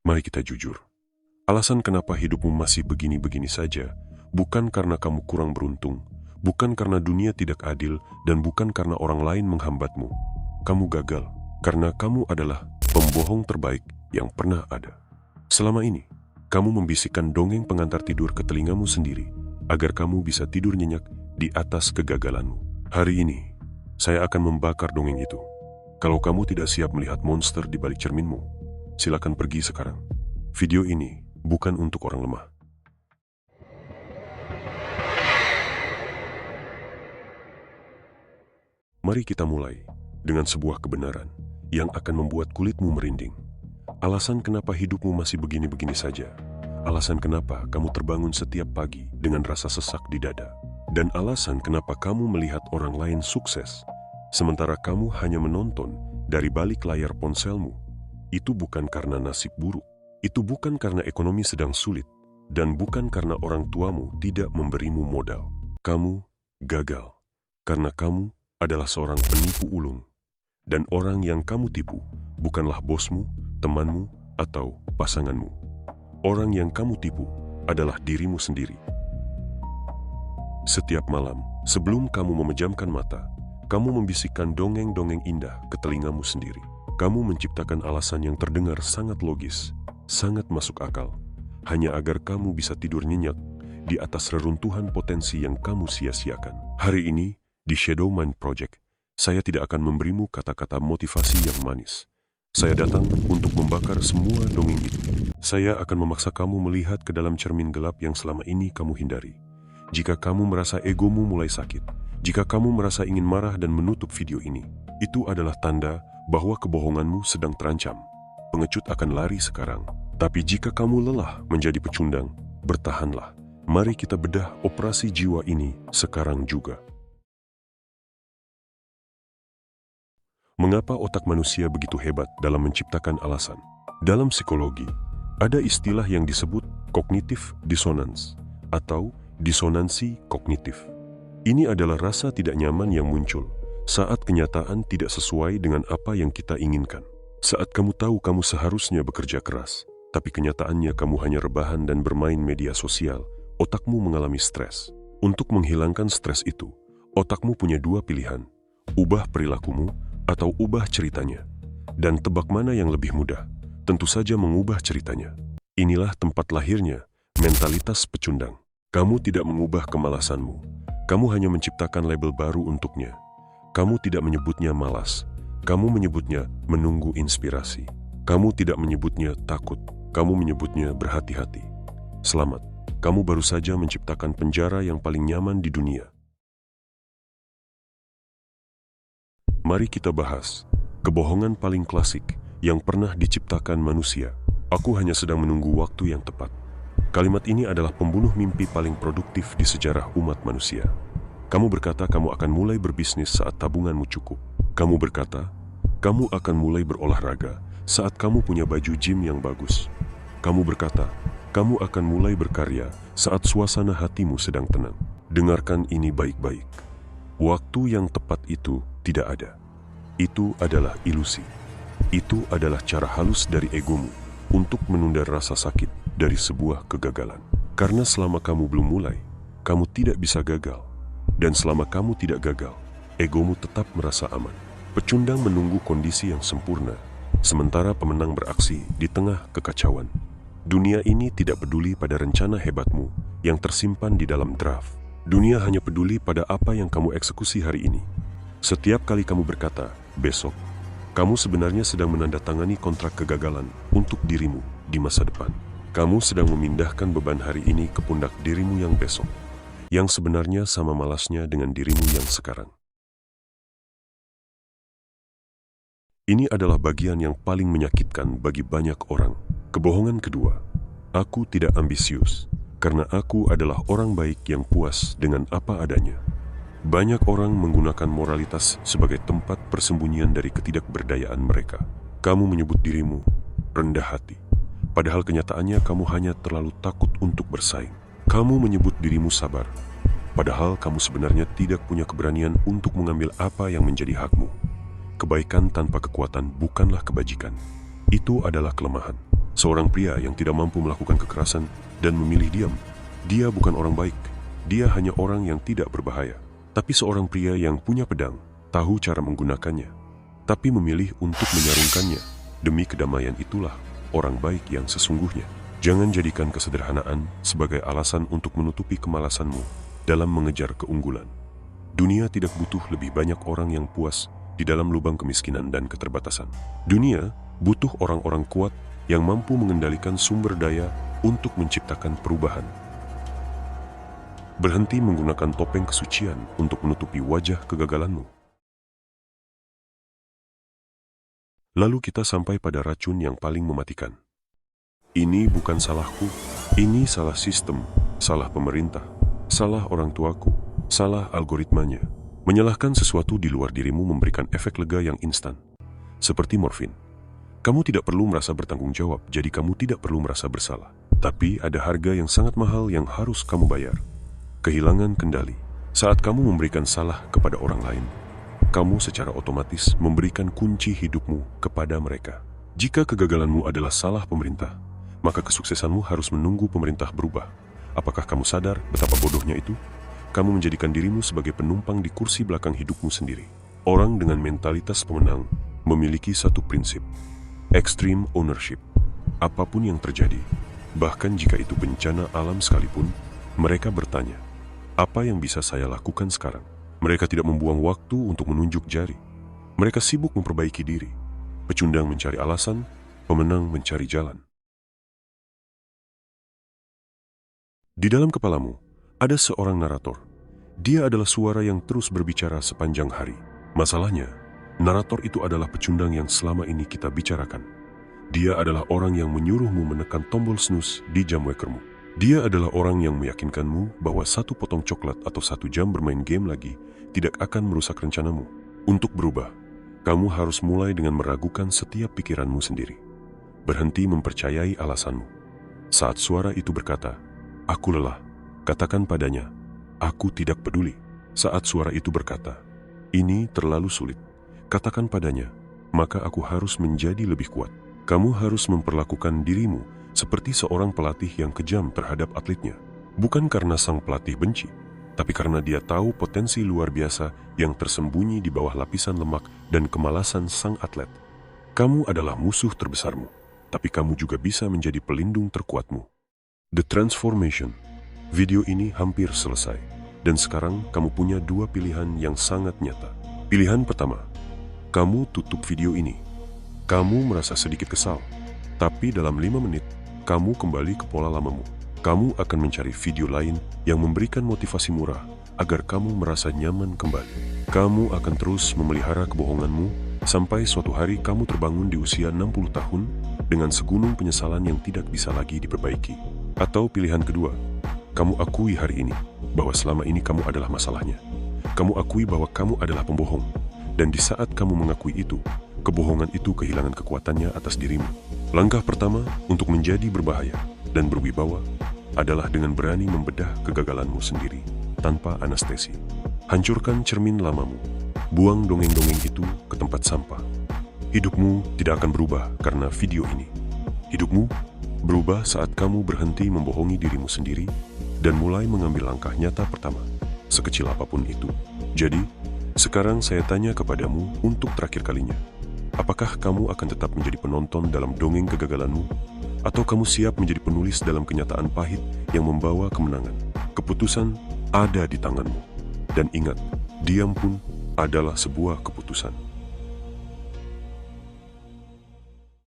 Mari kita jujur. Alasan kenapa hidupmu masih begini-begini saja, bukan karena kamu kurang beruntung, bukan karena dunia tidak adil, dan bukan karena orang lain menghambatmu. Kamu gagal, karena kamu adalah pembohong terbaik yang pernah ada. Selama ini, kamu membisikkan dongeng pengantar tidur ke telingamu sendiri, agar kamu bisa tidur nyenyak di atas kegagalanmu. Hari ini, saya akan membakar dongeng itu. Kalau kamu tidak siap melihat monster di balik cerminmu, silakan pergi sekarang. Video ini bukan untuk orang lemah. Mari kita mulai dengan sebuah kebenaran yang akan membuat kulitmu merinding. Alasan kenapa hidupmu masih begini-begini saja. Alasan kenapa kamu terbangun setiap pagi dengan rasa sesak di dada. Dan alasan kenapa kamu melihat orang lain sukses, sementara kamu hanya menonton dari balik layar ponselmu. Itu bukan karena nasib buruk. Itu bukan karena ekonomi sedang sulit, dan bukan karena orang tuamu tidak memberimu modal. Kamu gagal, karena kamu adalah seorang penipu ulung. Dan orang yang kamu tipu bukanlah bosmu, temanmu, atau pasanganmu. Orang yang kamu tipu adalah dirimu sendiri. Setiap malam, sebelum kamu memejamkan mata, kamu membisikkan dongeng-dongeng indah ke telingamu sendiri. Kamu menciptakan alasan yang terdengar sangat logis, sangat masuk akal, hanya agar kamu bisa tidur nyenyak di atas reruntuhan potensi yang kamu sia-siakan. Hari ini, di Shadow Mind Project, saya tidak akan memberimu kata-kata motivasi yang manis. Saya datang untuk membakar semua dongeng itu. Saya akan memaksa kamu melihat ke dalam cermin gelap yang selama ini kamu hindari. Jika kamu merasa egomu mulai sakit, jika kamu merasa ingin marah dan menutup video ini, itu adalah tanda bahwa kebohonganmu sedang terancam. Pengecut akan lari sekarang. Tapi jika kamu lelah menjadi pecundang, bertahanlah. Mari kita bedah operasi jiwa ini sekarang juga. Mengapa otak manusia begitu hebat dalam menciptakan alasan? Dalam psikologi, ada istilah yang disebut cognitive dissonance atau disonansi kognitif. Ini adalah rasa tidak nyaman yang muncul saat kenyataan tidak sesuai dengan apa yang kita inginkan. Saat kamu tahu kamu seharusnya bekerja keras, tapi kenyataannya kamu hanya rebahan dan bermain media sosial, otakmu mengalami stres. Untuk menghilangkan stres itu, otakmu punya dua pilihan, ubah perilakumu atau ubah ceritanya. Dan tebak mana yang lebih mudah? Tentu saja mengubah ceritanya. Inilah tempat lahirnya mentalitas pecundang. Kamu tidak mengubah kemalasanmu. Kamu hanya menciptakan label baru untuknya. Kamu tidak menyebutnya malas. Kamu menyebutnya menunggu inspirasi. Kamu tidak menyebutnya takut. Kamu menyebutnya berhati-hati. Selamat, kamu baru saja menciptakan penjara yang paling nyaman di dunia. Mari kita bahas kebohongan paling klasik yang pernah diciptakan manusia. Aku hanya sedang menunggu waktu yang tepat. Kalimat ini adalah pembunuh mimpi paling produktif di sejarah umat manusia. Kamu berkata kamu akan mulai berbisnis saat tabunganmu cukup. Kamu berkata, kamu akan mulai berolahraga saat kamu punya baju gym yang bagus. Kamu berkata, kamu akan mulai berkarya saat suasana hatimu sedang tenang. Dengarkan ini baik-baik. Waktu yang tepat itu tidak ada. Itu adalah ilusi. Itu adalah cara halus dari egomu untuk menunda rasa sakit dari sebuah kegagalan. Karena selama kamu belum mulai, kamu tidak bisa gagal. Dan selama kamu tidak gagal, egomu tetap merasa aman. Pecundang menunggu kondisi yang sempurna, sementara pemenang beraksi di tengah kekacauan. Dunia ini tidak peduli pada rencana hebatmu yang tersimpan di dalam draft. Dunia hanya peduli pada apa yang kamu eksekusi hari ini. Setiap kali kamu berkata, besok, kamu sebenarnya sedang menandatangani kontrak kegagalan untuk dirimu di masa depan. Kamu sedang memindahkan beban hari ini ke pundak dirimu yang besok, yang sebenarnya sama malasnya dengan dirimu yang sekarang. Ini adalah bagian yang paling menyakitkan bagi banyak orang. Kebohongan kedua, aku tidak ambisius, karena aku adalah orang baik yang puas dengan apa adanya. Banyak orang menggunakan moralitas sebagai tempat persembunyian dari ketidakberdayaan mereka. Kamu menyebut dirimu rendah hati, padahal kenyataannya kamu hanya terlalu takut untuk bersaing. Kamu menyebut dirimu sabar, padahal kamu sebenarnya tidak punya keberanian untuk mengambil apa yang menjadi hakmu. Kebaikan tanpa kekuatan bukanlah kebajikan. Itu adalah kelemahan. Seorang pria yang tidak mampu melakukan kekerasan dan memilih diam. Dia bukan orang baik. Dia hanya orang yang tidak berbahaya. Tapi seorang pria yang punya pedang, tahu cara menggunakannya, tapi memilih untuk menyarungkannya. Demi kedamaian itulah orang baik yang sesungguhnya. Jangan jadikan kesederhanaan sebagai alasan untuk menutupi kemalasanmu dalam mengejar keunggulan. Dunia tidak butuh lebih banyak orang yang puas di dalam lubang kemiskinan dan keterbatasan. Dunia butuh orang-orang kuat yang mampu mengendalikan sumber daya untuk menciptakan perubahan. Berhenti menggunakan topeng kesucian untuk menutupi wajah kegagalanmu. Lalu kita sampai pada racun yang paling mematikan. Ini bukan salahku, ini salah sistem, salah pemerintah, salah orang tuaku, salah algoritmanya. Menyalahkan sesuatu di luar dirimu memberikan efek lega yang instan. Seperti morfin. Kamu tidak perlu merasa bertanggung jawab, jadi kamu tidak perlu merasa bersalah. Tapi ada harga yang sangat mahal yang harus kamu bayar. Kehilangan kendali. Saat kamu memberikan salah kepada orang lain, kamu secara otomatis memberikan kunci hidupmu kepada mereka. Jika kegagalanmu adalah salah pemerintah, maka kesuksesanmu harus menunggu pemerintah berubah. Apakah kamu sadar betapa bodohnya itu? Kamu menjadikan dirimu sebagai penumpang di kursi belakang hidupmu sendiri. Orang dengan mentalitas pemenang memiliki satu prinsip, extreme ownership. Apapun yang terjadi, bahkan jika itu bencana alam sekalipun, mereka bertanya, apa yang bisa saya lakukan sekarang? Mereka tidak membuang waktu untuk menunjuk jari. Mereka sibuk memperbaiki diri. Pecundang mencari alasan, pemenang mencari jalan. Di dalam kepalamu, ada seorang narator. Dia adalah suara yang terus berbicara sepanjang hari. Masalahnya, narator itu adalah pecundang yang selama ini kita bicarakan. Dia adalah orang yang menyuruhmu menekan tombol snooze di jam wakermu. Dia adalah orang yang meyakinkanmu bahwa satu potong coklat atau 1 jam bermain game lagi tidak akan merusak rencanamu. Untuk berubah, kamu harus mulai dengan meragukan setiap pikiranmu sendiri. Berhenti mempercayai alasanmu. Saat suara itu berkata, aku lelah, katakan padanya, aku tidak peduli. Saat suara itu berkata, ini terlalu sulit, katakan padanya, maka aku harus menjadi lebih kuat. Kamu harus memperlakukan dirimu seperti seorang pelatih yang kejam terhadap atletnya. Bukan karena sang pelatih benci, tapi karena dia tahu potensi luar biasa yang tersembunyi di bawah lapisan lemak dan kemalasan sang atlet. Kamu adalah musuh terbesarmu, tapi kamu juga bisa menjadi pelindung terkuatmu. The Transformation. Video ini hampir selesai, dan sekarang kamu punya 2 pilihan yang sangat nyata. Pilihan pertama, kamu tutup video ini. Kamu merasa sedikit kesal, tapi dalam 5 menit, kamu kembali ke pola lamamu. Kamu akan mencari video lain yang memberikan motivasi murah agar kamu merasa nyaman kembali. Kamu akan terus memelihara kebohonganmu sampai suatu hari kamu terbangun di usia 60 tahun dengan segunung penyesalan yang tidak bisa lagi diperbaiki. Atau pilihan kedua, kamu akui hari ini bahwa selama ini kamu adalah masalahnya. Kamu akui bahwa kamu adalah pembohong. Dan di saat kamu mengakui itu, kebohongan itu kehilangan kekuatannya atas dirimu. Langkah pertama untuk menjadi berbahaya dan berwibawa adalah dengan berani membedah kegagalanmu sendiri tanpa anestesi. Hancurkan cermin lamamu. Buang dongeng-dongeng itu ke tempat sampah. Hidupmu tidak akan berubah karena video ini. Hidupmu berubah saat kamu berhenti membohongi dirimu sendiri dan mulai mengambil langkah nyata pertama, sekecil apapun itu. Jadi, sekarang saya tanya kepadamu untuk terakhir kalinya. Apakah kamu akan tetap menjadi penonton dalam dongeng kegagalanmu? Atau kamu siap menjadi penulis dalam kenyataan pahit yang membawa kemenangan? Keputusan ada di tanganmu. Dan ingat, diam pun adalah sebuah keputusan.